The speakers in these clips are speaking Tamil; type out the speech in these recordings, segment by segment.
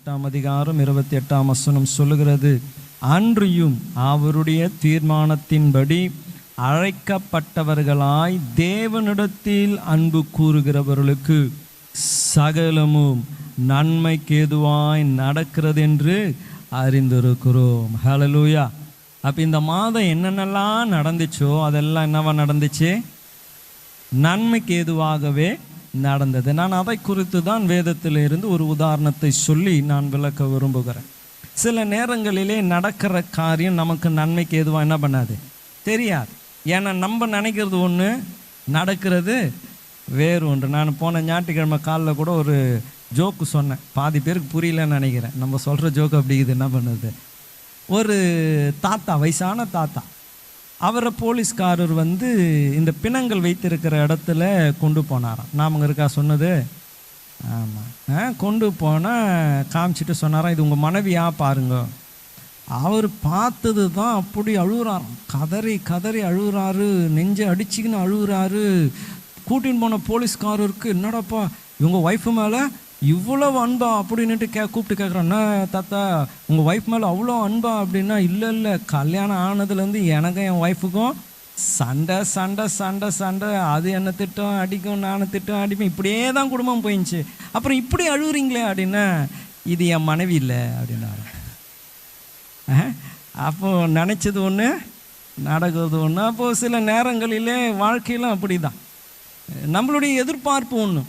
8ஆம் அதிகாரம் 28ஆம் வசனம் சொல்லுகிறது, அன்றியும் அவருடைய தீர்மானத்தின்படி அழைக்கப்பட்டவர்களாய் தேவனிடத்தில் அன்பு கூறுகிறவர்களுக்கு சகலமும் நன்மைக்கேதுவாய் நடக்கிறது என்று அறிந்திருக்கிறோம். ஹல்லேலூயா. அப்போ இந்த மாதம் என்னென்னலாம் நடந்துச்சோ அதெல்லாம் என்னவா நடந்துச்சு? நன்மைக்கு ஏதுவாகவே நடந்தது. நான் அதை குறித்து தான் வேதத்தில் இருந்து ஒரு உதாரணத்தை சொல்லி நான் விளக்க விரும்புகிறேன். சில நேரங்களிலே நடக்கிற காரியம் நமக்கு நன்மைக்கு எதுவாக என்ன பண்ணாது, தெரியாது. ஏன்னா நம்ம நினைக்கிறது ஒன்று, நடக்கிறது வேறு ஒன்று. நான் போன ஞாயிற்றுக்கிழமை காலையில் கூட ஒரு ஜோக்கு சொன்னேன், பாதி பேருக்கு புரியலன்னு நினைக்கிறேன். நம்ம சொல்கிற ஜோக்கு அப்படி இது என்ன பண்ணுது, ஒரு தாத்தா, வயசான தாத்தா, அவரை போலீஸ்காரர் இந்த பிணங்கள் வைத்திருக்கிற இடத்துல கொண்டு போனாராம். நாமங்க இருக்கா சொன்னது? ஆமாம். கொண்டு போனால் காமிச்சிட்டு சொன்னாராம், இது உங்கள் மனைவியா பாருங்க. அவர் பார்த்தது தான் அப்படி அழுகுறாராம், கதறி கதறி அழுகுறாரு, நெஞ்சை அடிச்சுக்கின்னு அழுகுறாரு. கூட்டின்னு போன போலீஸ்காரருக்கு, என்னடாப்பா இவங்க ஒய்ஃபு மேலே இவ்வளோ அன்பா அப்படின்ட்டு கூப்பிட்டு கேட்குறான், என்ன தாத்தா உங்கள் ஒய்ஃப் மேலே அவ்வளோ அன்பா அப்படின்னா, இல்லை கல்யாணம் ஆனதுலேருந்து எனக்கும் என் ஒய்ஃபுக்கும் சண்டை சண்டை சண்டை சண்டை, அது என்ன திட்டம் அடிக்கும், நானும் திட்டம் அடிப்பேன், இப்படியே தான் குடும்பம் போயிடுச்சு. அப்புறம் இப்படி அழுகுறீங்களே அப்படின்னா, இது என் மனைவி இல்லை அப்படின்னாரு. அப்போது நினச்சது ஒன்று, நடக்கிறது ஒன்று. அப்போது சில நேரங்களிலே வாழ்க்கையிலும் அப்படி தான், நம்மளுடைய எதிர்பார்ப்பு ஒன்று,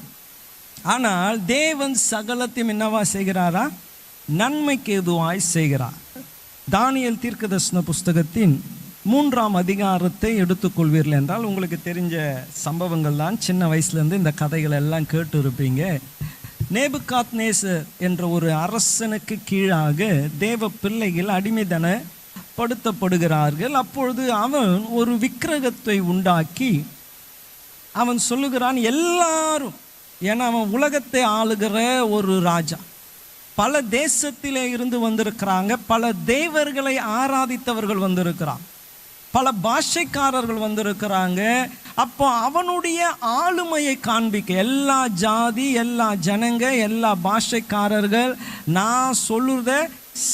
ஆனால் தேவன் சகலத்தையும் என்னவா செய்கிறாரா, நன்மைக்கு எதுவாய் செய்கிறார். தானியேல் தீர்க்கதரிசன புஸ்தகத்தின் 3ஆம் அதிகாரத்தை எடுத்துக்கொள்வீர்கள் என்றால் உங்களுக்கு தெரிஞ்ச சம்பவங்கள் தான். சின்ன வயசுலேருந்து இந்த கதைகள் எல்லாம் கேட்டு இருப்பீங்க. நேபுகாத்நேசர் என்ற ஒரு அரசனுக்கு கீழாக தேவ பிள்ளைகள் அடிமைத்தனப்படுத்தப்படுகிறார்கள். அப்பொழுது அவன் ஒரு விக்கிரகத்தை உண்டாக்கி அவன் சொல்லுகிறான், எல்லாரும், ஏன்னா அவன் உலகத்தை ஆளுகிற ஒரு ராஜா, பல தேசத்திலே இருந்து வந்திருக்கிறாங்க, பல தேவர்களை ஆராதித்தவர்கள் வந்திருக்கிறாங்க, பல பாஷைக்காரர்கள் வந்திருக்கிறாங்க. அப்போ அவனுடைய ஆளுமையை காண்பிக்க எல்லா ஜாதி, எல்லா ஜனங்க, எல்லா பாஷைக்காரர்கள் நான் சொல்லுறத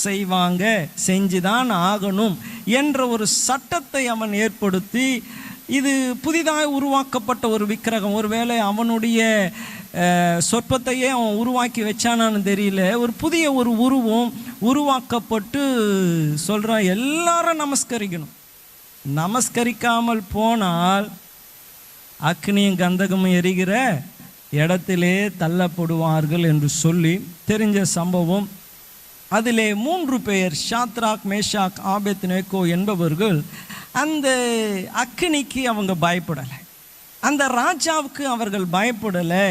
செய்வாங்க, செஞ்சுதான் ஆகணும் என்ற ஒரு சட்டத்தை அவன் ஏற்படுத்தி, இது புதிதாக உருவாக்கப்பட்ட ஒரு விக்கிரகம், ஒருவேளை அவனுடைய சொற்பத்தையே அவன் உருவாக்கி வச்சானான்னு தெரியல, ஒரு புதிய ஒரு உருவம் உருவாக்கப்பட்டு சொல்கிறான், எல்லாரும் நமஸ்கரிக்கணும், நமஸ்கரிக்காமல் போனால் அக்னியும் கந்தகமும் எரிகிற இடத்திலே தள்ளப்படுவார்கள் என்று சொல்லி தெரிஞ்ச சம்பவம். அதிலே 3 பேர், ஷாத்ராக், மேஷாக், ஆபேத்நேகோ என்பவர்கள் அந்த அக்னிக்கு அவங்க பயப்படலை, அந்த ராஜாவுக்கு அவர்கள் பயப்படலை.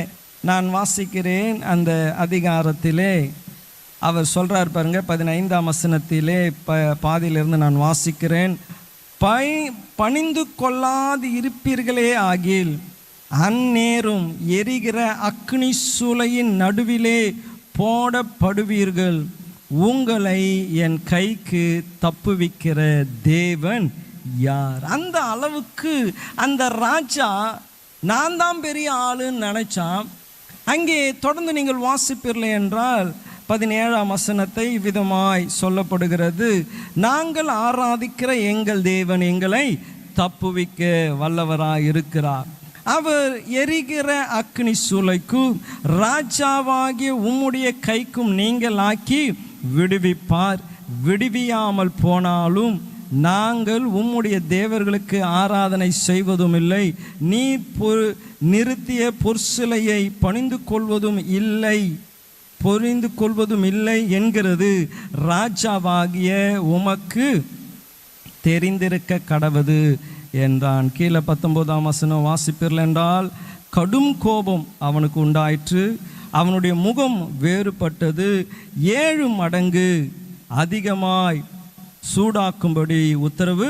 நான் வாசிக்கிறேன் அந்த அதிகாரத்திலே, அவர் சொல்கிறார் பாருங்க, 15ஆம் வசனத்திலே பாதியிலிருந்து நான் வாசிக்கிறேன். பணிந்து கொள்ளாது இருப்பீர்களே ஆகில் அந்நேரம் எரிகிற அக்னி சூளையின் நடுவிலே போடப்படுவீர்கள், உங்களை என் கைக்கு தப்புவிக்கிற தேவன் யார்? அந்த அளவுக்கு அந்த ராஜா நான் தான் பெரிய ஆளுன்னு நினைச்சான். அங்கே தொடர்ந்து நீங்கள் வாசிப்பீர்கள் என்றால் 17ஆம் வசனத்தை விதமாய் சொல்லப்படுகிறது, நாங்கள் ஆராதிக்கிற எங்கள் தேவன் எங்களை தப்புவிக்க வல்லவராய் இருக்கிறார், அவர் எரிகிற அக்னி சூளைக்கும் ராஜாவாகிய உம்முடைய கைக்கும் நீங்கள் ஆக்கி விடுவிப்பார், விடுவியாமல் போனாலும் நாங்கள் உம்முடைய தேவர்களுக்கு ஆராதனை செய்வதும் இல்லை, நீ நிறுத்திய பொற்சிலையை பணிந்து கொள்வதும் இல்லை என்கிறது ராஜாவாகிய உமக்கு தெரிந்திருக்க கடவது என்றான். கீழே 19ஆம் வசனம் வாசிப்பீர்கள் என்றால், கடும் கோபம் அவனுக்கு உண்டாயிற்று, அவனுடைய முகம் வேறுபட்டது, 7 மடங்கு அதிகமாய் சூடாக்கும்படி உத்தரவு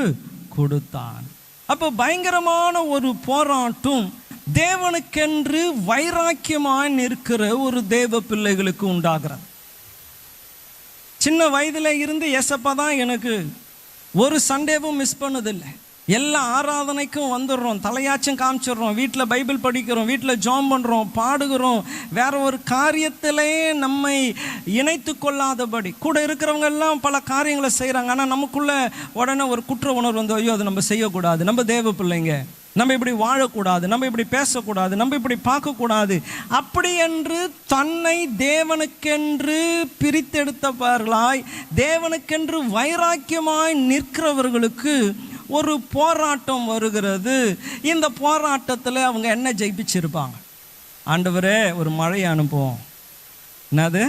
கொடுத்தான். அப்போ பயங்கரமான ஒரு போராட்டம் தேவனுக்கென்று வைராக்கியமாய் நிற்கிற ஒரு தேவ பிள்ளைகளுக்கு உண்டாகிறது. சின்ன வயதில் இருந்து ஏசப்பா தான் எனக்கு, ஒரு சண்டேவும் மிஸ் பண்ணதில்லை, எல்லா ஆராதனைக்கும் வந்துடுறோம், தலையாச்சும் காமிச்சிடுறோம், வீட்டில் பைபிள் படிக்கிறோம், வீட்டில் ஜெபம் பண்ணுறோம், பாடுகிறோம். வேற ஒரு காரியத்திலே நம்மை இணைத்து கொள்ளாதபடி கூட இருக்கிறவங்க எல்லாம் பல காரியங்களை செய்கிறாங்க. ஆனால் நமக்குள்ள உடனே ஒரு குற்ற உணர்வு வந்து, ஐயோ அது நம்ம செய்யக்கூடாது, நம்ம தேவ பிள்ளைங்க, நம்ம இப்படி வாழக்கூடாது, நம்ம இப்படி பேசக்கூடாது, நம்ம இப்படி பார்க்கக்கூடாது, அப்படி என்று தன்னை தேவனுக்கென்று பிரித்தெடுத்தவர்களாய் தேவனுக்கென்று வைராக்கியமாய் நிற்கிறவர்களுக்கு ஒரு போராட்டம் வருகிறது. இந்த போராட்டத்தில் அவங்க என்ன ஜெயிப்பிச்சிருப்பாங்க? ஆண்டவரே ஒரு மழையை அனுப்புவோம், என்னது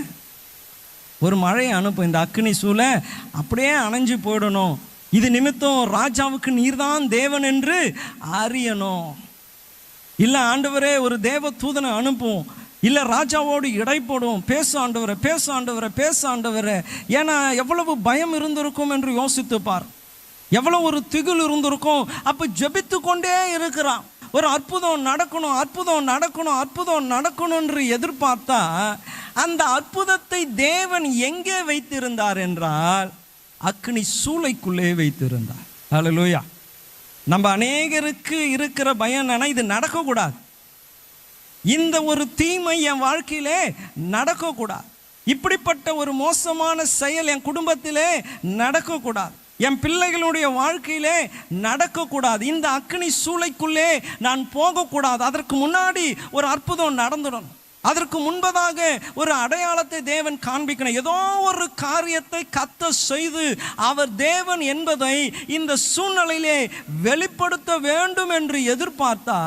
ஒரு மழையை அனுப்பும், இந்த அக்னி சூளை அப்படியே அணைஞ்சு போயிடணும், இது நிமித்தம் ராஜாவுக்கு நீர்தான் தேவன் என்று அறியணும். இல்லை ஆண்டவரே ஒரு தேவ தூதனை அனுப்பும், இல்லை ராஜாவோடு இடைப்படும், பேச ஆண்டவரை, பேச ஆண்டவரை, பேச ஆண்டவரை. ஏன்னா எவ்வளவு பயம் இருந்திருக்கும் என்று யோசித்துப்பார், எவ்வளோ ஒரு திகில் இருந்திருக்கும். அப்போ ஜெபித்து கொண்டே இருக்கிறான், ஒரு அற்புதம் நடக்கணும், அற்புதம் நடக்கணும், அற்புதம் நடக்கணும் என்று எதிர்பார்த்தா அந்த அற்புதத்தை தேவன் எங்கே வைத்திருந்தார் என்றால் அக்னி சூளைக்குள்ளே வைத்திருந்தார். ஹல்லேலூயா. நம்ம அநேகருக்கு இருக்கிற பயம் என்னன்னா, இது நடக்கக்கூடாது, இந்த ஒரு தீமை என் வாழ்க்கையிலே நடக்கக்கூடாது, இப்படிப்பட்ட ஒரு மோசமான செயல் என் குடும்பத்திலே நடக்கக்கூடாது, என் பிள்ளைகளுடைய வாழ்க்கையிலே நடக்கக்கூடாது, இந்த அக்னி சூளைக்குள்ளே நான் போகக்கூடாது, அதற்கு முன்னாடி ஒரு அற்புதம் நடந்துடணும், அதற்கு முன்பதாக ஒரு அடையாளத்தை தேவன் காண்பிக்கணும், ஏதோ ஒரு காரியத்தை கர்த்தர் செய்து அவர் தேவன் என்பதை இந்த சூழ்நிலையிலே வெளிப்படுத்த வேண்டும் என்று எதிர்பார்த்தா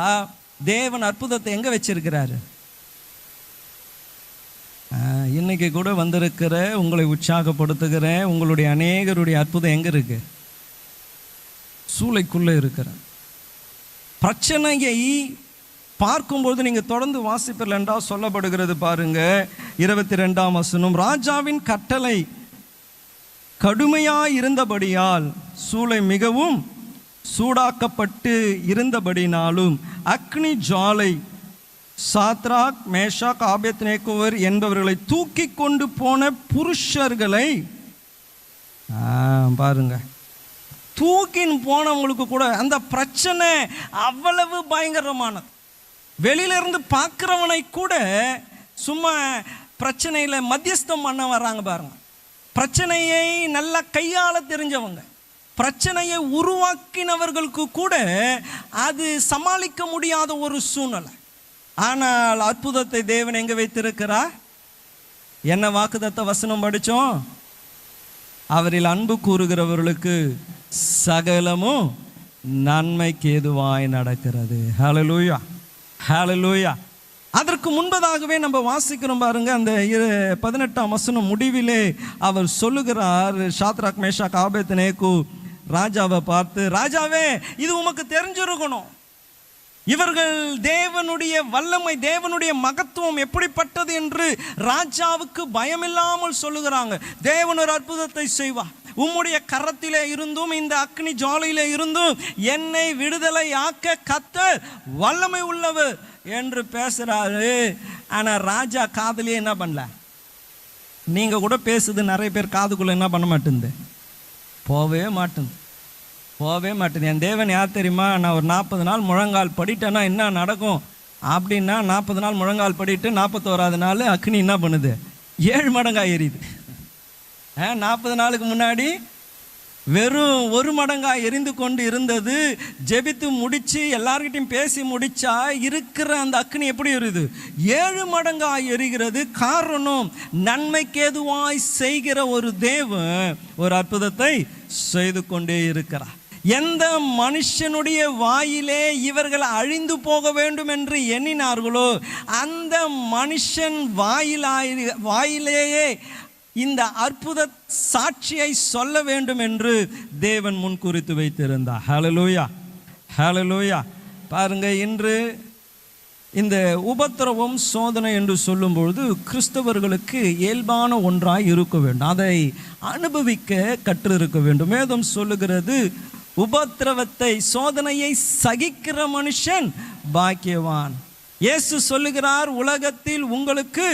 தேவன் அற்புதத்தை எங்க வச்சிருக்கிறாரு? இன்னைக்கு கூட வந்திருக்கிற உங்களை உற்சாகப்படுத்துகிற உங்களுடைய அநேகருடைய அற்புதம் எங்க இருக்கு? சூளைக்குள்ளே இருக்கிற பிரச்சனையை பார்க்கும்போது நீங்கள் தொடர்ந்து வாசிப்பீர்கள் என்றால் சொல்லப்படுகிறது பாருங்க, 22ஆம் வசனம். ராஜாவின் கட்டளை கடுமையாய் இருந்தபடியால் சூளை மிகவும் சூடாக்கப்பட்டு இருந்தபடினாலும் அக்னி ஜுவாலை சாத்ராக் மேஷாக் ஆபேத்நேகோவர் என்பவர்களை தூக்கி கொண்டு போன புருஷர்களை பாருங்க, தூக்கின்னு போனவங்களுக்கு கூட அந்த பிரச்சனை அவ்வளவு பயங்கரமானது. வெளியிலிருந்து பார்க்குறவனை கூட சும்மா பிரச்சனையில் மத்தியஸ்தம் பண்ண வர்றாங்க பாருங்க. பிரச்சனையை நல்லா கையாள தெரிஞ்சவங்க, பிரச்சனையை உருவாக்கினவர்களுக்கு கூட அது சமாளிக்க முடியாத ஒரு சூழ்நிலை. ஆனால் அற்புதத்தை தேவன் எங்கே வைத்திருக்கிறார்? என்ன வாக்குத்தத்த வசனம் படித்தோம்? அவரில் அன்பு கூறுகிறவர்களுக்கு சகலமும் நன்மைக்கு ஏதுவாய் நடக்கிறது. ஹல்லேலூயா, ஹல்லேலூயா. அதற்கு முன்பதாகவே நம்ம வாசிக்கிறோம் பாருங்க, அந்த 18ஆம் வசனம் முடிவிலே அவர் சொல்லுகிறார், சாத்ராக் மேஷாக் ஆபேத்நேகோ ராஜாவை பார்த்து, ராஜாவே இது உமக்கு தெரிஞ்சிருக்கணும், இவர்கள் தேவனுடைய வல்லமை, தேவனுடைய மகத்துவம் எப்படிப்பட்டது என்று ராஜாவுக்கு பயமில்லாமல் சொல்லுகிறாங்க. தேவன் ஒரு அற்புதத்தை செய்வார், உம்முடைய கரத்திலே இருந்தும் இந்த அக்னி ஜுவாலையிலே இருந்தும் என்னை விடுதலை ஆக்க கர்த்தர் வல்லமை உள்ளவர் என்று பேசுறாரு. ஆனா ராஜா காதுலயே என்ன பண்ணல? நீங்க கூட பேசுது நிறைய பேர் காதுக்குள்ள என்ன பண்ண மாட்டேங்குது, போவே மாட்டேங்குது, போவே மாட்டேங்குது. என் தேவன் யார் தெரியுமா? நான் ஒரு 40 நாள் முழங்கால் படிட்டேன்னா என்ன நடக்கும் அப்படின்னா, 40 நாள் முழங்கால் படிட்டு 41ஆவது நாள் அக்னி என்ன பண்ணுது? 7 மடங்கா எரியுது. 40 நாளுக்கு முன்னாடி வெறும் 1 மடங்கா எரிந்து கொண்டு இருந்தது. ஜெபித்து முடிச்சு எல்லார்கிட்டையும் பேசி முடிச்சா இருக்கிற அந்த அக்னி எப்படி எரியுது? 7 மடங்கா எரிகிறது. காரணம், நன்மைக்கேதுவாய் செய்கிற ஒரு தேவன் ஒரு அற்புதத்தை செய்து கொண்டே இருக்கிறார். எந்த மனுஷனுடைய வாயிலே இவர்கள் அழிந்து போக வேண்டும் என்று எண்ணினார்களோ அந்த மனுஷன் வாயிலேயே இந்த அற்புத சாட்சியை சொல்ல வேண்டும் என்று தேவன் முன்குறித்து வைத்திருந்தார். ஹல்லேலூயா, ஹல்லேலூயா. பாருங்க, இன்று இந்த உபத்திரவம் சோதனை என்று சொல்லும்பொழுது கிறிஸ்தவர்களுக்கு இயல்பான ஒன்றாய் இருக்க வேண்டும், அதை அனுபவிக்க கற்றிருக்க வேண்டும். வேதம் சொல்லுகிறது, உபத்திரவத்தை சோதனையை சகிக்கிற மனுஷன் பாக்கியவான். இயேசு சொல்லுகிறார், உலகத்தில் உங்களுக்கு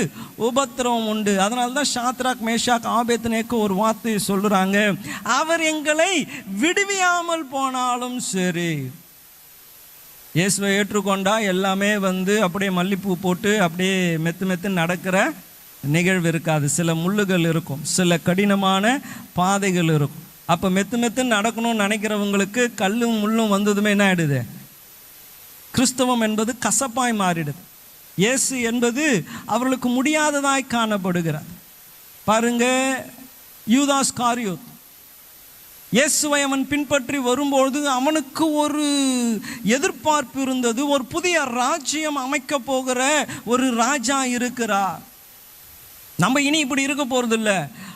உபத்திரவம் உண்டு. அதனால தான் ஷாத்ராக் மேஷாக் ஆபேத்நேகோ ஒரு வார்த்தையை சொல்றாங்க, அவர் எங்களை விடுவியாமல் போனாலும் சரி. இயேசுவை ஏற்றுக்கொண்டா எல்லாமே அப்படியே மல்லிப்பூ போட்டு அப்படியே மெத்து நடக்கிற நிகழ்வு இருக்காது. சில முள்ளுகள் இருக்கும், சில கடினமான பாதைகள் இருக்கும். அப்போ மெத்து நடக்கணும்னு நினைக்கிறவங்களுக்கு கல்லும் முள்ளும் வந்ததுமே என்ன ஆயிடுது? கிறிஸ்தவம் என்பது கசப்பாய் மாறிடுது. இயேசு என்பது அவர்களுக்கு முடியாததாய் காணப்படுகிறார். பாருங்க, யூதாஸ் காரியோத் இயேசுவை அவன் பின்பற்றி வரும்பொழுது அவனுக்கு ஒரு எதிர்பார்ப்பு இருந்தது. ஒரு புதிய ராஜ்யம் அமைக்க போகிற ஒரு ராஜா இருக்கிறார். நம்ம இனி இப்படி இருக்க போகிறது இல்லை,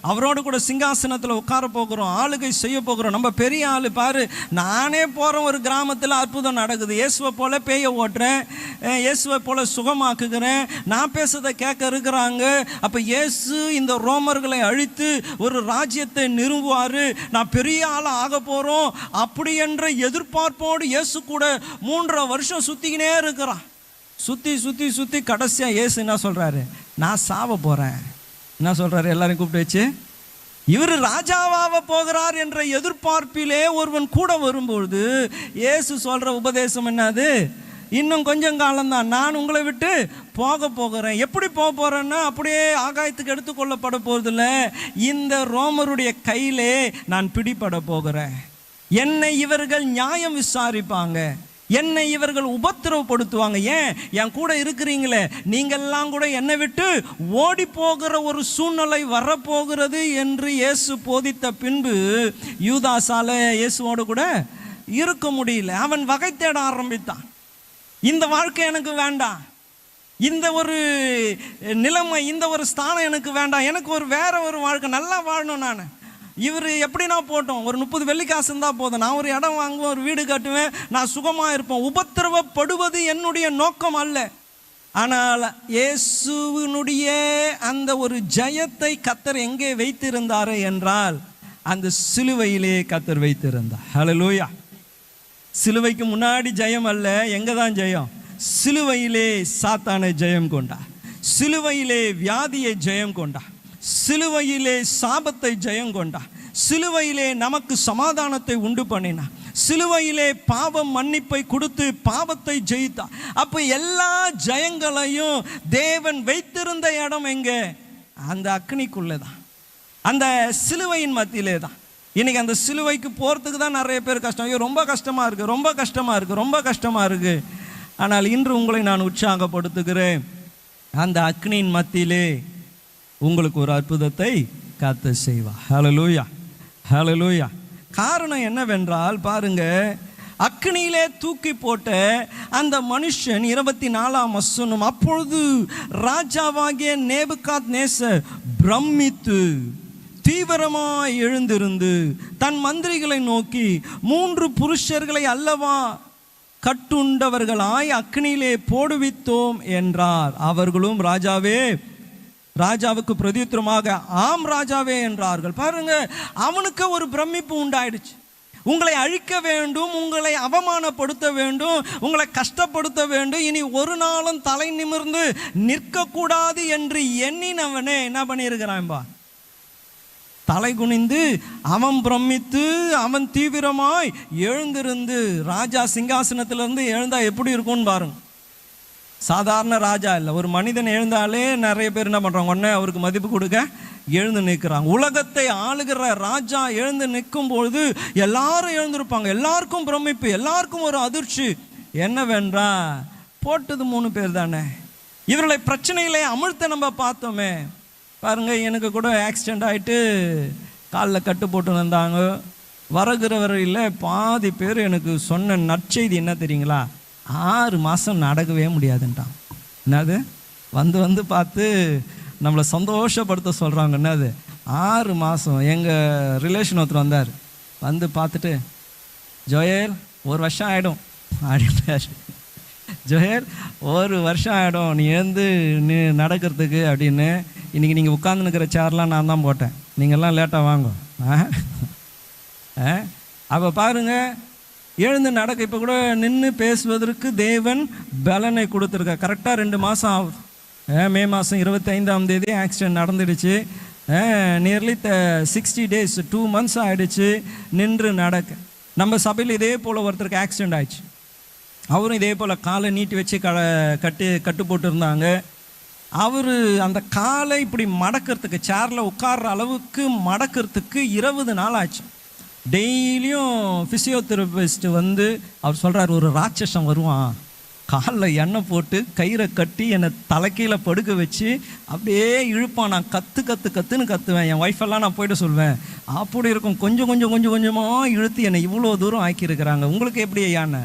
அவரோடு கூட சிங்காசனத்தில் உட்கார போகிறோம், ஆளுகை செய்ய போகிறோம். நம்ம பெரிய ஆள். பாரு, நானே போகிறேன், ஒரு கிராமத்தில் அற்புதம் நடக்குது, இயேசுவை போல பேய ஓட்டுறேன், இயேசுவை போல சுகமாக்குகிறேன், நான் பேசுறதை கேட்க இருக்கிறாங்க. அப்போ இயேசு இந்த ரோமர்களை அழித்து ஒரு ராஜ்யத்தை நிறுவுவார், நான் பெரிய ஆள் ஆக போகிறோம் அப்படி என்ற எதிர்பார்ப்போடு இயேசு கூட 3.5 வருஷம் சுற்றிக்கினே இருக்கிறான். சுற்றி கடைசியாக இயேசு என்ன சொல்கிறாரு? நான் சாவ போகிறேன். என்ன சொல்கிறாரு? எல்லாரையும் கூப்பிட்டு வச்சு, இவர் ராஜாவாக போகிறார் என்ற எதிர்பார்ப்பிலே ஒருவன் கூட வரும்பொழுது இயேசு சொல்கிற உபதேசம் என்னது? இன்னும் கொஞ்சம் காலம்தான், நான் உங்களை விட்டு போகிறேன். எப்படி போகிறேன்னா, அப்படியே ஆகாயத்துக்கு எடுத்துக்கொள்ளப்பட போகிறதில்ல, இந்த ரோமருடைய கையிலே நான் பிடிபட போகிறேன். என்னை இவர்கள் நியாயம் விசாரிப்பாங்க, என்னை இவர்கள் உபத்திரவப்படுத்துவாங்க. ஏன்? என் கூட இருக்கிறீங்களே, நீங்கள்லாம் கூட என்னை விட்டு ஓடி போகிற ஒரு சூழ்நிலை வரப்போகிறது என்று இயேசு போதித்த பின்பு யூதாசால இயேசுவோடு கூட இருக்க முடியல. அவன் வகை தேட ஆரம்பித்தான். இந்த வாழ்க்கை எனக்கு வேண்டாம், இந்த ஒரு நிலைமை, இந்த ஒரு ஸ்தானம் எனக்கு வேண்டாம், எனக்கு வேற ஒரு வாழ்க்கை, நல்லா வாழணும். நான் இவர் எப்படின்னா போட்டோம், ஒரு 30 வெள்ளிக்காசு இருந்தால் போதும், நான் ஒரு இடம் வாங்குவேன், ஒரு வீடு கட்டுவேன், நான் சுகமாக இருப்பேன். உபத்திரவப்படுவது என்னுடைய நோக்கம் அல்ல. ஆனால் இயேசுவினுடைய அந்த ஒரு ஜெயத்தை கர்த்தர் எங்கே வைத்திருந்தார் என்றால், அந்த சிலுவையிலே கர்த்தர் வைத்திருந்தார். ஹல்லேலூயா. சிலுவைக்கு முன்னாடி ஜெயம் அல்ல, எங்கே தான் ஜெயம்? சிலுவையிலே சாத்தானை ஜெயம் கொண்டார், சிலுவையிலே வியாதியை ஜெயம் கொண்டார், சிலுவையிலே சாபத்தை ஜெயம் கொண்டார், சிலுவையிலே நமக்கு சமாதானத்தை உண்டு பண்ணினார், சிலுவையிலே பாவம் மன்னிப்பை கொடுத்து பாவத்தை ஜெயித்தார். அப்போ எல்லா ஜெயங்களையும் தேவன் வைத்திருந்த இடம் எங்கே? அந்த அக்னிக்குள்ளே தான், அந்த சிலுவையின் மத்தியிலே தான். இன்னைக்கு அந்த சிலுவைக்கு போகிறதுக்கு தான் நிறைய பேர் கஷ்டம். ஐயோ ரொம்ப கஷ்டமாக இருக்குது, ரொம்ப கஷ்டமாக இருக்குது, ரொம்ப கஷ்டமாக இருக்குது. ஆனால் இன்று உங்களை நான் உற்சாகப்படுத்துகிறேன், அந்த அக்னியின் மத்தியிலே உங்களுக்கு ஒரு அற்புதத்தை கர்த்தர் செய்வார். ஹல்லேலூயா, ஹல்லேலூயா. காரணம் என்னவென்றால், பாருங்க, அக்னியிலே தூக்கி போட்ட அந்த மனுஷன் 24ஆம் வசனம், அப்பொழுது ராஜாவாகிய நேபுகாத்நேசர் பிரமித்து தீவிரமாய் எழுந்திருந்து தன் மந்திரிகளை நோக்கி, 3 புருஷர்களை அல்லவா கட்டுண்டவர்களாய் அக்னியிலே போடுவித்தோம் என்றார். அவர்களும் ராஜாவுக்கு பிரதியுத்தரமாக ஆம் ராஜாவே என்றார்கள். பாருங்க, அவனுக்கு ஒரு பிரமிப்பு உண்டாயிடுச்சு. உங்களை அழிக்க வேண்டும், உங்களை அவமானப்படுத்த வேண்டும், உங்களை கஷ்டப்படுத்த வேண்டும், இனி ஒரு நாளும் தலை நிமிர்ந்து நிற்கக்கூடாது என்று எண்ணினவனே என்ன பண்ணியிருக்கிறான்பா? தலை குனிந்து அவன் பிரமித்து அவன் தீவிரமாய் எழுந்திருந்து, ராஜா சிங்காசனத்திலிருந்து எழுந்தா எப்படி இருக்கும்னு பாருங்க. சாதாரண ராஜா இல்லை, ஒரு மனிதன் எழுந்தாலே நிறைய பேர் என்ன பண்ணுறாங்க? உடனே அவருக்கு மதிப்பு கொடுக்க எழுந்து நிற்கிறாங்க. உலகத்தை ஆளுகிற ராஜா எழுந்து நிற்கும் பொழுது எல்லாரும் எழுந்திருப்பாங்க, எல்லாருக்கும் பிரமிப்பு, எல்லாருக்கும் ஒரு அதிர்ச்சி. என்னவென்றா, போட்டது 3 பேர் தானே, இவர்களை பிரச்சனைகளை அமிழ்த்த நம்ம பார்த்தோமே. பாருங்க, எனக்கு கூட ஆக்சிடெண்ட் ஆகிட்டு காலில் கட்டு போட்டு வந்தாங்க. வருகிற வரையில் பாதி பேர் எனக்கு சொன்ன நற்செய்தி என்ன தெரியுங்களா? 6 மாதம் நடக்கவே முடியாதுன்ட்டான். என்னது? வந்து பார்த்து நம்மளை சந்தோஷப்படுத்த சொல்கிறாங்க. என்னது? 6 மாதம். எங்கள் ரிலேஷன் ஒருத்தர் வந்தார், வந்து பார்த்துட்டு, ஜோயல் 1 வருஷம் ஆகிடும் அப்படின்றார். ஜோயல் 1 வருஷம் ஆகிடும் நீ நடக்கிறதுக்கு அப்படின்னு. இன்றைக்கி நீங்கள் உட்காந்துனுக்கிற சேர்லாம் நான் தான் போட்டேன், நீங்கள்லாம் லேட்டாக வாங்க. அப்போ பாருங்கள், எழுந்து நடக்க. இப்போ கூட நின்று பேசுவதற்கு தேவன் பலனை கொடுத்துருக்கா. கரெக்டாக 2 மாதம் ஆகுது. மே மாதம் 25ஆம் தேதி ஆக்சிடென்ட் நடந்துடுச்சு. நியர்லி 60 days 2 months ஆகிடுச்சு நின்று நடக்க. நம்ம சபையில் இதே போல் ஒருத்தருக்கு ஆக்சிடென்ட் ஆயிடுச்சு. அவரும் இதே போல் காலை நீட்டி வச்சு கட்டு போட்டுருந்தாங்க. அவர் அந்த காலை இப்படி மடக்கிறதுக்கு, சேரில் உட்கார்ற அளவுக்கு மடக்கிறதுக்கு 20 நாள் ஆச்சு. டெய்லியும் ஃபிசியோதெரபிஸ்ட் வந்து அவர் சொல்கிறார், ஒரு ராட்சசம் வருவான், காலில் எண்ணெய் போட்டு கயிறை கட்டி என்னை தலைக்கீழே படுக்க வச்சு அப்படியே இழுப்பான். நான் கத்துன்னு கத்துவேன். என் ஒய்ஃபெல்லாம் நான் போய்ட்டு சொல்வேன், அப்படி இருக்கும். கொஞ்சமாக இழுத்து என்னை இவ்வளோ தூரம் ஆக்கியிருக்கிறாங்க. உங்களுக்கு எப்படி ஐயான்னு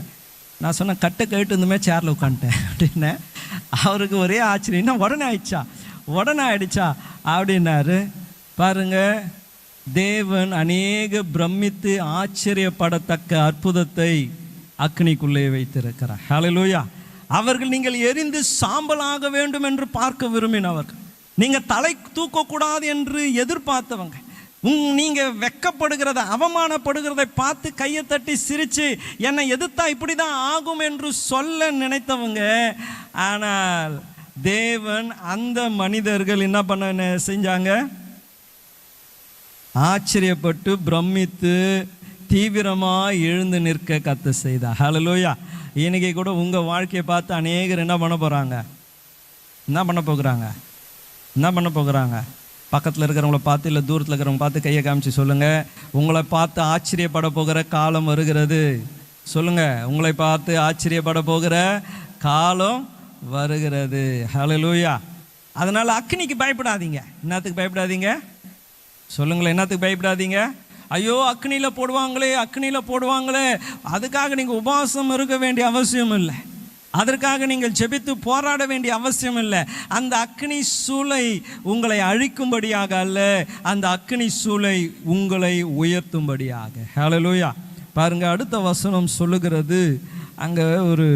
நான் சொன்னேன். கட்டை கழிட்டு இருந்துமே சேரில் உட்காந்துட்டேன் அப்படின்னு. அவருக்கு ஒரே ஆச்சரியம், என்ன உடனே ஆயிடுச்சா அப்படின்னாரு. பாருங்க, தேவன் அநேக பிரமித்து ஆச்சரியப்படத்தக்க அற்புதத்தை அக்னிக்குள்ளே வைத்திருக்கிறார். ஹல்லேலூயா. அவர்கள் நீங்கள் எரிந்து சாம்பலாக வேண்டும் என்று பார்க்க விரும்பினவர்கள், நீங்கள் தலை தூக்கக்கூடாது என்று எதிர்பார்த்தவங்க, நீங்கள் வெக்கப்படுகிறத அவமானப்படுகிறதை பார்த்து கையை தட்டி சிரித்து என்னை எதிர்த்தா இப்படி தான் ஆகும் என்று சொல்ல நினைத்தவங்க. ஆனால் தேவன் அந்த மனிதர்கள் என்ன செஞ்சாங்க? ஆச்சரியப்பட்டு பிரமித்து தீவிரமாக எழுந்து நிற்க கத்த செய்தார். ஹல்லேலூயா. இன்னைக்கு கூட உங்கள் வாழ்க்கையை பார்த்து அநேகர் என்ன பண்ண போகிறாங்க? பக்கத்தில் இருக்கிறவங்கள பார்த்து, இல்லை தூரத்தில் இருக்கிறவங்க பார்த்து கையை காமிச்சு சொல்லுங்கள், உங்களை பார்த்து ஆச்சரியப்பட போகிற காலம் வருகிறது. சொல்லுங்கள், உங்களை பார்த்து ஆச்சரியப்பட போகிற காலம் வருகிறது. ஹல்லேலூயா. அதனால் அக்னிக்கு பயப்படாதீங்க. என்னத்துக்கு பயப்படாதீங்க? சொல்லுங்களேன், என்னத்துக்கு பயப்படாதீங்க? ஐயோ அக்னியில் போடுவாங்களே, அதுக்காக நீங்கள் உபவாசம் இருக்க வேண்டிய அவசியம் இல்லை. அதற்காக நீங்கள் ஜெபித்து போராட வேண்டிய அவசியம் இல்லை. அந்த அக்னி சூளை உங்களை அழிக்கும்படியாக அல்ல, அந்த அக்னி சூளை உங்களை உயர்த்தும்படியாக. ஹல்லேலூயா. பாருங்க, அடுத்த வசனம் சொல்லுகிறது, அங்கே ஒரு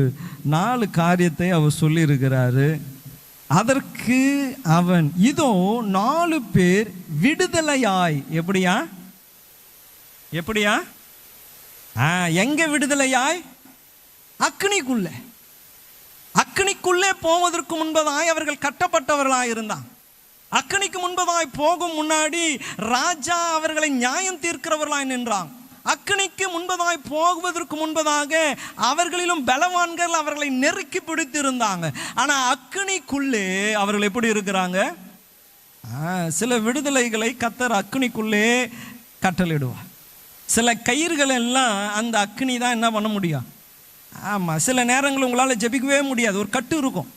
4 காரியத்தை அவர் சொல்லியிருக்கிறாரு. அதற்கு அவன், இதோ 4 பேர் விடுதலையாய். எப்படியா எங்க விடுதலையாய்? அக்னிக்குள்ளே போவதற்கு முன்பதாய் அவர்கள் கட்டப்பட்டவர்களாய் இருந்தான். அக்னிக்கு முன்பதாய் போகும் முன்னாடி ராஜா அவர்களை நியாயம் தீர்க்கிறவர்களாய் நின்றான். அக்னிக்கு முன்பதாய் போவதற்கு முன்பதாக அவர்களிலும் பலவான்கள் அவர்களை நெருக்கி பிடித்திருந்தாங்க. ஆனால் அக்னிக்குள்ளே அவர்கள் எப்படி இருக்கிறாங்க? சில விடுதலைகளை கர்த்தர் அக்னிக்குள்ளே கட்டளையிடுவார். சில கயிறுகள் எல்லாம் அந்த அக்னி தான் என்ன பண்ண முடியும். ஆமாம், சில நேரங்கள் உங்களால் ஜெபிக்கவே முடியாது, ஒரு கட்டு இருக்கும்.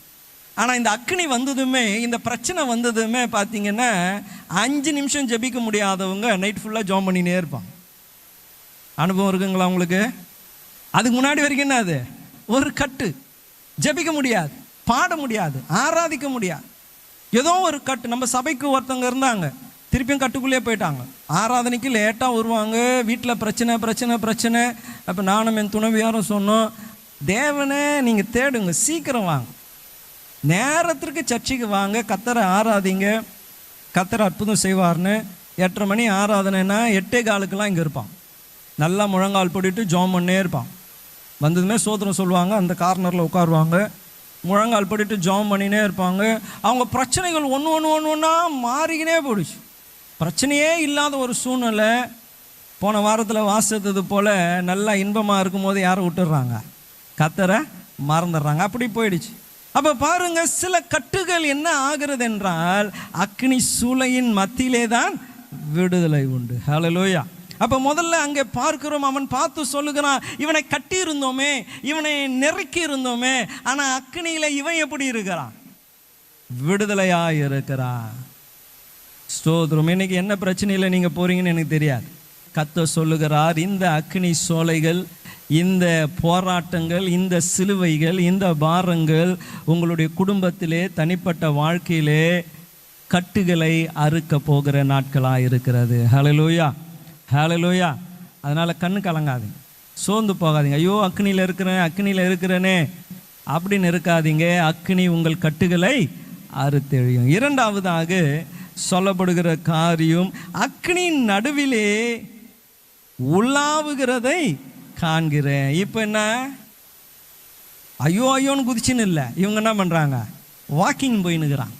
ஆனால் இந்த அக்னி வந்ததுமே, இந்த பிரச்சனை வந்ததுமே பார்த்தீங்கன்னா 5 நிமிஷம் ஜெபிக்க முடியாதவங்க நைட் ஃபுல்லாக ஜாம் பண்ணினே இருப்பாங்க. அனுபவம் இருக்குங்களா உங்களுக்கு? அதுக்கு முன்னாடி வரைக்கும் என்ன, அது ஒரு கட்டு. ஜெபிக்க முடியாது, பாட முடியாது, ஆராதிக்க முடியாது, ஏதோ ஒரு கட்டு. நம்ம சபைக்கு ஒருத்தவங்க இருந்தாங்க, திருப்பியும் கட்டுக்குள்ளேயே போயிட்டாங்க. ஆராதனைக்கு லேட்டாக வருவாங்க, வீட்டில் பிரச்சனை. அப்போ நானும் என் துணைவியாரும் சொன்னோம், தேவனே நீங்கள் தேடுங்க, சீக்கிரம் வாங்க, நேரத்திற்கு சர்ச்சைக்கு வாங்க, கர்த்தரை ஆராதிங்க, கர்த்தர் அற்புதம் செய்வார்னு. 8:30 மணி ஆராதனைன்னா 8:15 இங்கே இருப்பான். நல்லா முழங்கால் போட்டுட்டு ஜாம் பண்ணே இருப்பான். வந்ததுமே சோதரம் சொல்லுவாங்க, அந்த கார்னரில் உட்காருவாங்க, முழங்கால் போட்டுட்டு ஜாம் பண்ணினே இருப்பாங்க. அவங்க பிரச்சனைகள் ஒன்றா மாறிக்கினே போயிடுச்சு. பிரச்சனையே இல்லாத ஒரு சூழ்நிலை. போன வாரத்தில் வாசித்தது போல் நல்லா இன்பமாக இருக்கும்போது யாரை விட்டுடுறாங்க? கர்த்தரை மறந்துடுறாங்க. அப்படி போயிடுச்சு. அப்போ பாருங்க, சில கட்டுகள் என்ன ஆகிறது என்றால் அக்னி சூளையின் மத்தியிலே தான் விடுதலை உண்டு. ஹல்லேலூயா. அப்போ முதல்ல அங்கே பார்க்கிறோம், அவன் பார்த்து சொல்லுகிறான், இவனை கட்டி இருந்தோமே, இவனை நெருக்கி இருந்தோமே, ஆனால் அக்னியில் இவன் எப்படி இருக்கிறான்? விடுதலையாக இருக்கிறான். ஸ்தோத்திரம். இன்னைக்கு என்ன பிரச்சனையில் நீங்கள் போகிறீங்கன்னு எனக்கு தெரியாது. கர்த்தர் சொல்லுகிறார், இந்த அக்னி சோலைகள், இந்த போராட்டங்கள், இந்த சிலுவைகள், இந்த பாரங்கள் உங்களுடைய குடும்பத்திலே, தனிப்பட்ட வாழ்க்கையிலே கட்டுகளை அறுக்க போகிற நாட்களாக இருக்கிறது. ஹல்லேலூயா, ஹல்லேலூயா. அதனால் கண்ணு கலங்காதீங்க, சோர்ந்து போகாதீங்க. ஐயோ அக்னியில் இருக்கிறேனே அப்படின்னு இருக்காதீங்க. அக்னி உங்கள் கட்டுகளை அறுத்தெழியும். இரண்டாவதாக சொல்லப்படுகிற காரியம், அக்னியின் நடுவிலே உலாவுகிறதை காண்கிறேன். இப்போ என்ன, ஐயோ ஐயோன்னு குதிச்சுன்னு இல்லை, இவங்க என்ன பண்ணுறாங்க, வாக்கிங் போயின்னுக்கிறாங்க.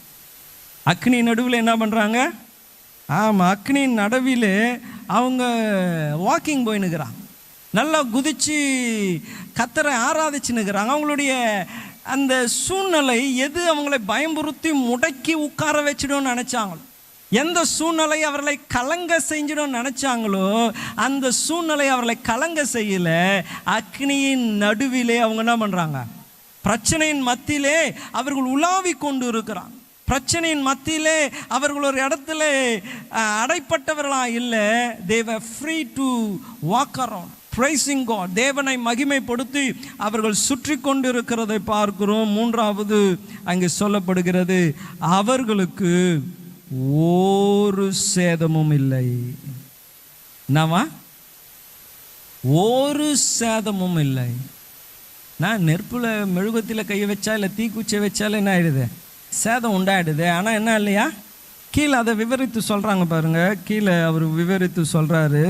அக்னி நடுவில் என்ன பண்ணுறாங்க, ஆமாம், அக்னி நடுவில் அவங்க வாக்கிங் போயின்னுக்கிறாங்க. நல்லா குதிச்சு கர்த்தரை ஆராதிச்சுன்னுக்கிறாங்க. அவங்களுடைய அந்த சூழ்நிலை எது அவங்களை பயமுறுத்தி முடக்கி உட்கார வச்சிடும்னு நினச்சாங்களோ, எந்த சூழ்நிலை அவர்களை கலங்க செஞ்சிடும் நினச்சாங்களோ அந்த சூழ்நிலை அவர்களை கலங்க செய்யலை. அக்னியின் நடுவிலே அவங்க என்ன பண்ணுறாங்க, பிரச்சனையின் மத்தியிலே அவர்கள் உலாவி கொண்டு இருக்கிறாங்க. பிரச்சனையின் மத்தியிலே அவர்கள் ஒரு இடத்துல அடைப்பட்டவர்களாக இல்லை. they were free to walk around praising God. தேவனை மகிமைப்படுத்தி அவர்கள் சுற்றி கொண்டு இருக்கிறதை பார்க்கிறோம். மூன்றாவது அங்கே சொல்லப்படுகிறது, அவர்களுக்கு ஒரு சேதமும் இல்லை. என்னவா, ஒரு சேதமும் இல்லை. நான் நெருப்புல மெழுகுவத்தில கையை வச்சா இல்லை தீக்குச்சியை வச்சாலும் என்ன ஆயிடுது, சேதம் உண்டாயிடுது. ஆனால் என்ன இல்லையா, கீழே அதை விவரித்து சொல்கிறாங்க பாருங்க. கீழே அவர் விவரித்து சொல்கிறாரு,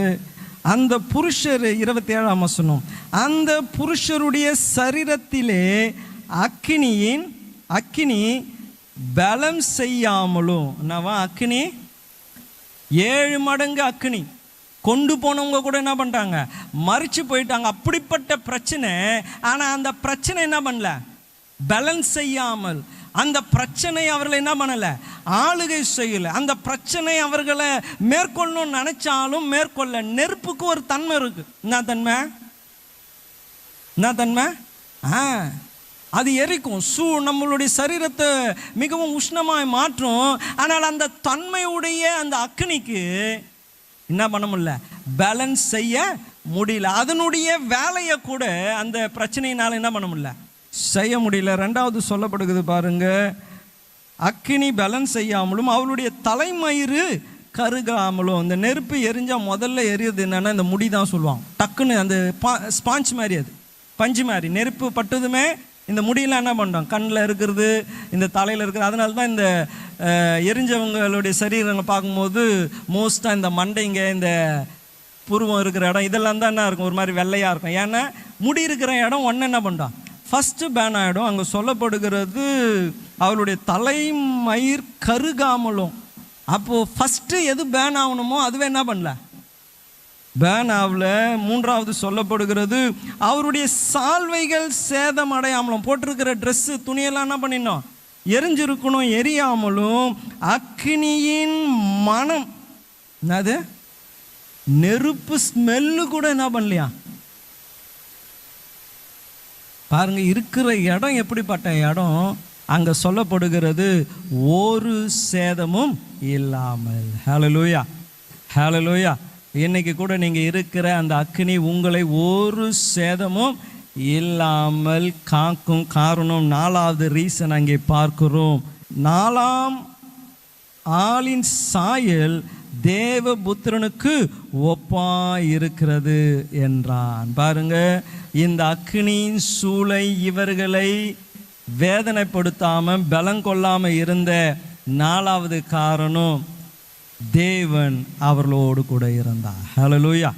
அந்த புருஷர் 27ஆம் வசனம், அந்த புருஷருடைய சரீரத்திலே அக்கினி பலம் செய்யாமலும். என்னவா, அக்கினி 7 மடங்கு அக்கினி கொண்டு போனவங்க கூட என்ன பண்ணிட்டாங்க, மறிச்சு போயிட்டாங்க. அப்படிப்பட்ட பிரச்சனை. ஆனால் அந்த பிரச்சனை என்ன பண்ணல, பேலன்ஸ் செய்யாமல், அந்த பிரச்சனை அவர்களை என்ன பண்ணலை, ஆளுகை செய்யலை. அந்த பிரச்சனை அவர்களை மேற்கொள்ளணும்னு நினைச்சாலும் மேற்கொள்ள. நெருப்புக்கு ஒரு தன்மை இருக்கு. என்ன தன்மை, அது எரிக்கும். நம்மளுடைய சரீரத்தை மிகவும் உஷ்ணமாய் மாற்றும். ஆனால் அந்த தன்மையுடைய அந்த அக்னிக்கு என்ன பண்ண முடியல, பேலன்ஸ் செய்ய முடியல. அதனுடைய வேலையை கூட அந்த பிரச்சனையினால என்ன பண்ண முடியல, செய்ய முடியல. ரெண்டாவது சொல்லப்படுகிறது பாருங்க, அக்கினி பேலன்ஸ் செய்யாமலும் அவளுடைய தலைமயிறு கருகாமலும். இந்த நெருப்பு எரிஞ்சால் முதல்ல எரியுது என்னன்னா இந்த முடி தான் சொல்லுவாங்க. டக்குன்னு அந்த ஸ்பாஞ்ச் மாதிரி, அது பஞ்சு மாதிரி. நெருப்பு பட்டதுமே இந்த முடியெல்லாம் என்ன பண்ணுறோம், கண்ணில் இருக்கிறது, இந்த தலையில் இருக்கிறது. அதனால தான் இந்த எரிஞ்சவங்களுடைய சரீரங்களை பார்க்கும்போது மோஸ்ட்டாக இந்த மண்டைங்க, இந்த புருவம் இருக்கிற இடம், இதெல்லாம் தான் என்ன இருக்கும், ஒரு மாதிரி வெள்ளையாக இருக்கும். ஏன்னா முடி இருக்கிற இடம் ஒன்று என்ன பண்ணுறான், ஃபஸ்ட்டு பேன் ஆகிடும். அங்கே சொல்லப்படுகிறது அவளுடைய தலைமயிர் கருகாமலும். அப்போது ஃபஸ்ட்டு எது பேன் ஆகணுமோ அதுவே என்ன பண்ணல, பேன் ஆகல. மூன்றாவது சொல்லப்படுகிறது, அவருடைய சால்வைகள் சேதம் அடையாமலும். போட்டிருக்கிற ட்ரெஸ்ஸு துணியெல்லாம் என்ன பண்ணிடணும், எரிஞ்சிருக்கணும், எரியாமலும். அக்னியின் மனம், என்னது, நெருப்பு ஸ்மெல்லு கூட என்ன பண்ணலையா பாருங்க. இருக்கிற இடம் எப்படிப்பட்ட இடம், அங்கே சொல்லப்படுகிறது ஒரு சேதமும் இல்லாமல். ஹல்லேலூயா, ஹல்லேலூயா. இன்னைக்கு கூட நீங்கள் இருக்கிற அந்த அக்னி உங்களை ஒரு சேதமும் இல்லாமல் காக்கும். காரணம், 4வது ரீசன் அங்கே பார்க்கிறோம். 4ஆம் ஆளின் சாயல் தேவபுத்திரனுக்கு ஒப்பாய் இருக்கிறது என்றான். பாருங்க, இந்த அக்னியின் சூளை இவர்களை வேதனைப்படுத்தாமல் பலங்கொள்ளாமல் இருந்த 4வது காரணம், தேவன் அவர்களோடு கூட இருந்தார். ஹல்லேலூயா.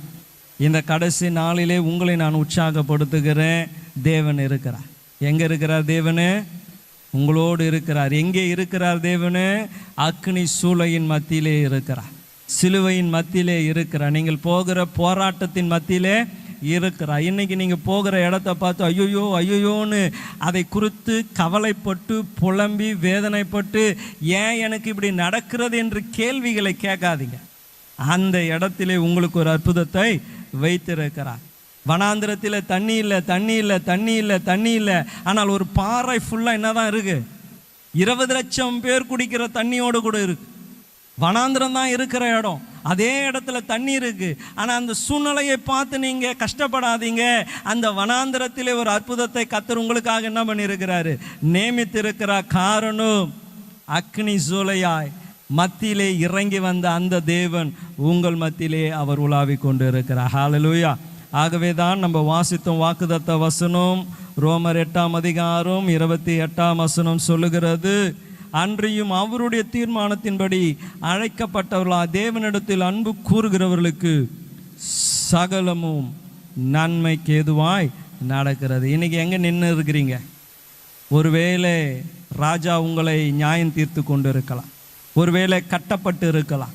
இந்த கடைசி நாளிலே உங்களை நான் உற்சாகப்படுத்துகிறேன். தேவன் இருக்கிறார். எங்கே இருக்கிறார் தேவனு? உங்களோடு இருக்கிறார். எங்கே இருக்கிறார் தேவனு? அக்னி சூளையின் மத்தியிலே இருக்கிறார், சிலுவையின் மத்தியிலே இருக்கிறார், நீங்கள் போகிற போராட்டத்தின் மத்தியிலே இருக்கிறார். இன்னைக்கு நீங்கள் போகிற இடத்த பார்த்து ஐயோயோ ஐயோயோன்னு அதை குறித்து கவலைப்பட்டு புலம்பி வேதனைப்பட்டு ஏன் எனக்கு இப்படி நடக்கிறது என்று கேள்விகளை கேட்காதீங்க. அந்த இடத்திலே உங்களுக்கு ஒரு அற்புதத்தை வைத்திருக்கிறார். வனாந்திரத்தில் தண்ணி இல்லை, தண்ணி இல்லை, தண்ணி இல்லை, தண்ணி இல்லை. ஆனால் ஒரு பாறை ஃபுல்லாக என்ன தான் இருக்கு, 20 லட்சம் பேர் குடிக்கிற தண்ணியோடு கூட இருக்கு. வனாந்திரம் தான் இருக்கிற இடம், அதே இடத்துல தண்ணி இருக்கு. ஆனால் அந்த சூழ்நிலையை பார்த்து நீங்கள் கஷ்டப்படாதீங்க. அந்த வனாந்திரத்திலே ஒரு அற்புதத்தை கர்த்தர் உங்களுக்காக என்ன பண்ணியிருக்கிறாரு, நியமித்திருக்கிறார். காரணம், அக்னி சூளையாய் மத்தியிலே இறங்கி வந்த அந்த தேவன் உங்கள் மத்தியிலே அவர் உலாவி கொண்டு இருக்கிறார். ஹல்லேலூயா. ஆகவே தான் நம்ம வாசித்தோம் வாக்குத்தத்த வசனம், ரோமர் 8ஆம் அதிகாரம் 28ஆம் வசனம் சொல்லுகிறது, அன்றியும் அவருடைய தீர்மானத்தின்படி அழைக்கப்பட்டவர்களா தேவனிடத்தில் அன்பு கூறுகிறவர்களுக்கு சகலமும் நன்மைக்கு ஏதுவாய் நடக்கிறது. இன்னைக்கு எங்கே நின்று இருக்கிறீங்க? ஒருவேளை ராஜா உங்களை நியாயம் தீர்த்து கொண்டு இருக்கலாம், ஒருவேளை கட்டப்பட்டு இருக்கலாம்,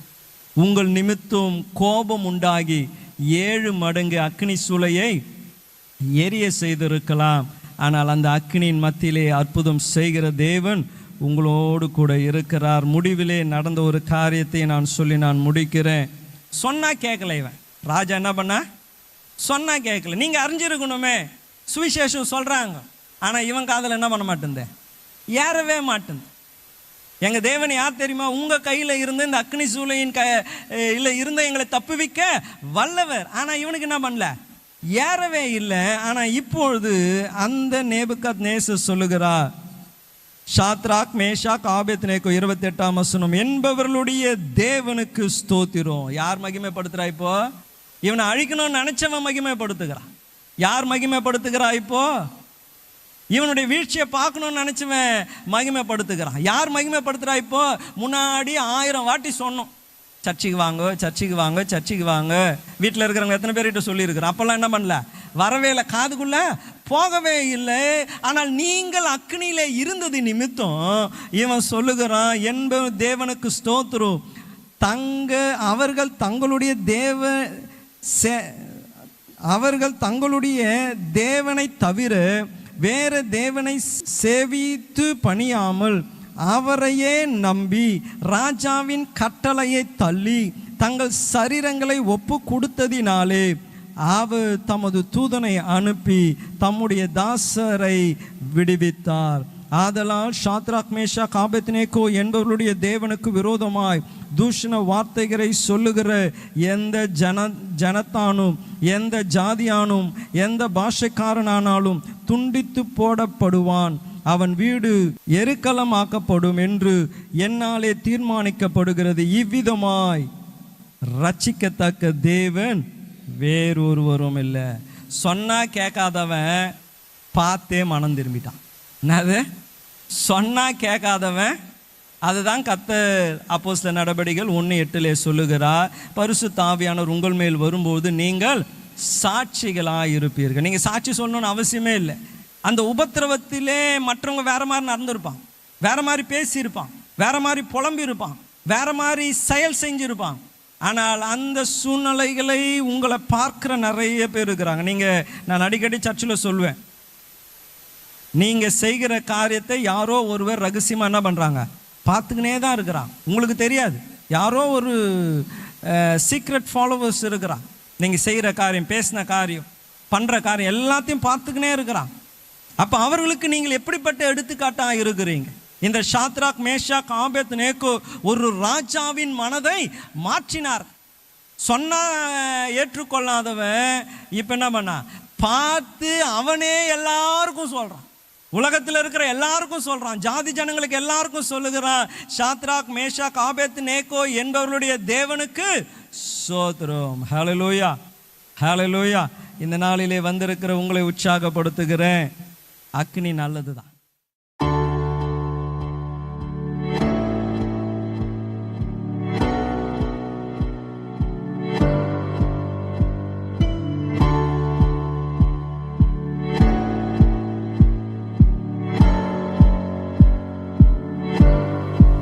உங்கள் நிமித்தம் கோபம் உண்டாகி 7 மடங்கு அக்னி சூளையை எரிய செய்திருக்கலாம். ஆனால் அந்த அக்னியின் மத்தியிலே அற்புதம் செய்கிற தேவன் உங்களோடு கூட இருக்கிறார். முடிவிலே நடந்த ஒரு காரியத்தை நான் சொல்லி நான் முடிக்கிறேன். சொன்னா கேட்கல இவன் ராஜா, என்ன பண்ண சொன்னா கேட்கல. நீங்க அறிஞ்சிருக்கணுமே, சுவிசேஷம் சொல்றாங்க, ஆனா இவன் காதல என்ன பண்ண மாட்டேன், ஏறவே மாட்டேன். எங்க தேவன் யார் தெரியுமா? உங்க கையில இருந்து இந்த அக்னி சூளையின் இல்ல இருந்த எங்களை தப்புவிக்க வல்லவர். ஆனா இவனுக்கு என்ன பண்ணல, ஏறவே இல்லை. ஆனா இப்பொழுது அந்த நேபுகாத்நேசர் சொல்லுகிறார், ஷாத்ராக் மேஷாக் ஆபேத்நேகோ 28ஆம் வசனம், என்பவர்களுடைய தேவனுக்கு ஸ்தோத்திரம். யார் மகிமைப்படுத்துறா இப்போ? இவனை அழிக்கணும்னு நினைச்சவன் மகிமைப்படுத்துகிறான். யார் மகிமைப்படுத்துகிறா இப்போ? இவனுடைய வீழ்ச்சியை பார்க்கணும்னு நினைச்சவன் மகிமைப்படுத்துகிறான். யார் மகிமைப்படுத்துறா இப்போ? முன்னாடி 1000 வாட்டி சொன்னோம், சர்ச்சுக்கு வாங்க, சர்ச்சுக்கு வாங்க, சர்ச்சுக்கு வாங்க. வீட்டில் இருக்கிறவங்க எத்தனை பேர்கிட்ட சொல்லியிருக்கிறோம்? அப்போல்லாம் என்ன பண்ணல, வரவே இல்லை, காதுக்குள்ள போகவே இல்லை. ஆனால் நீங்கள் அக்னியில இருந்தது நிமித்தம் இவன் சொல்லுகிறான், என்ப தேவனுக்கு ஸ்தோத்திரம். அவர்கள் தங்களுடைய தேவனை தவிர வேற தேவனை சேவித்து பணியாமல் அவரையே நம்பி ராஜாவின் கட்டளையை தள்ளி தங்கள் சரீரங்களை ஒப்பு கொடுத்ததினாலே அவர் தமது தூதனை அனுப்பி தம்முடைய தாசரை விடுவித்தார். ஆதலால் ஷாத்ராக் மேஷாக் ஆபேத்நேகோ என்பவர்களுடைய தேவனுக்கு விரோதமாய் தூஷண வார்த்தைகளை சொல்லுகிற எந்த ஜனத்தானும் எந்த ஜாதியானும் எந்த பாஷைக்காரனானாலும் துண்டித்து போடப்படுவான். அவன் வீடு எருக்களமாக்கப்படும் என்று என்னாலே தீர்மானிக்கப்படுகிறது. இவ்விதமாய் ரட்சிக்கத்தக்க தேவன் வேறொருவரும் இல்லை. சொன்னா கேட்காதவன் பார்த்தே மனம் திரும்பிட்டான். என்னது? சொன்னா கேட்காதவன். அதுதான் கர்த்தர் அப்போஸ்தலர் நடபடிகள் 1:8 சொல்லுகிறார், பரிசுத்த ஆவியானவர் உங்கள் மேல் வரும்போது நீங்கள் சாட்சிகளாக இருப்பீர்கள். நீங்கள் சாட்சி சொல்லணும்னு அவசியமே இல்லை. அந்த உபத்திரவத்திலே மற்றவங்க வேற மாதிரி நடந்திருப்பான், வேற மாதிரி பேசியிருப்பான், வேற மாதிரி புலம்பி இருப்பான், வேற மாதிரி செயல் செஞ்சிருப்பான். ஆனால் அந்த சூழ்நிலைகளை உங்களை பார்க்குற நிறைய பேர் இருக்கிறாங்க. நான் அடிக்கடி சர்ச்சில் சொல்லுவேன், நீங்கள் செய்கிற காரியத்தை யாரோ ஒருவர் ரகசியமாக என்ன பண்ணுறாங்க, பார்த்துக்கினே தான் இருக்கிறான். உங்களுக்கு தெரியாது, யாரோ ஒரு சீக்ரெட் ஃபாலோவர்ஸ் இருக்கிறான். நீங்கள் செய்கிற காரியம், பேசின காரியம், பண்ணுற காரியம் எல்லாத்தையும் பார்த்துக்கினே இருக்கிறான். அப்போ அவர்களுக்கு நீங்கள் எப்படிப்பட்ட எடுத்துக்காட்டாக இருக்கிறீங்க? இந்த ஷாத்ராக் மேஷாக் ஆபேத்நேகோ ஒரு ராஜாவின் மனதை மாற்றினார். சொன்னா ஏற்றுக்கொள்ளாதவன் இப்போ என்ன பண்ணா, பார்த்து அவனே எல்லாருக்கும் சொல்கிறான், உலகத்தில் இருக்கிற எல்லாருக்கும் சொல்கிறான், ஜாதி ஜனங்களுக்கு எல்லாருக்கும் சொல்லுகிறான், ஷாத்ராக் மேஷாக் ஆபேத்நேகோ என்பவர்களுடைய தேவனுக்கு ஸ்தோத்திரம். ஹல்லேலூயா, ஹல்லேலூயா. இந்த நாளிலே வந்திருக்கிற உங்களை உற்சாகப்படுத்துகிறேன், அக்னி நல்லது தான்.